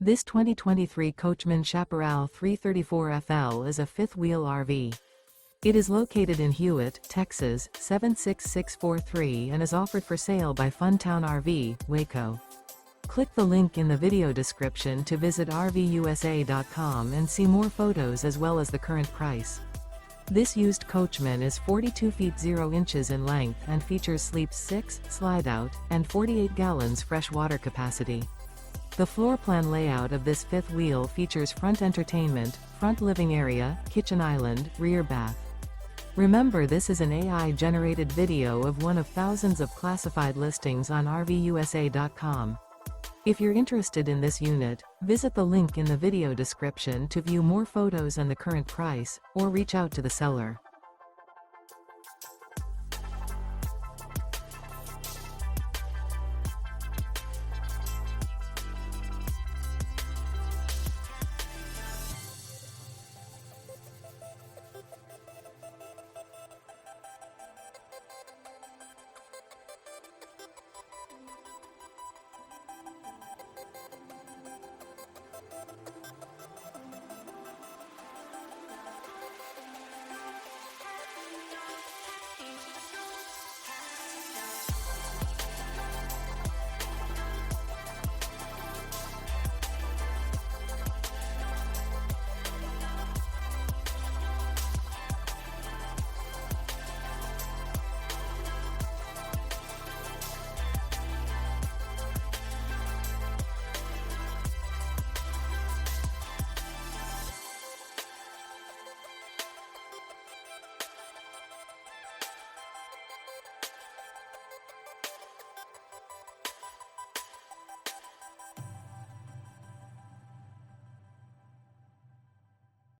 This 2023 Coachmen Chaparral 334FL is a fifth-wheel RV. It is located in Hewitt, Texas, 76643 and is offered for sale by Funtown RV, Waco. Click the link in the video description to visit RVUSA.com and see more photos as well as the current price. This used Coachmen is 42 feet 0 inches in length and features sleeps 6, slide-out, and 48 gallons fresh water capacity. The floor plan layout of this fifth wheel features front entertainment, front living area, kitchen island, rear bath. Remember, this is an AI-generated video of one of thousands of classified listings on RVUSA.com. If you're interested in this unit, visit the link in the video description to view more photos and the current price, or reach out to the seller.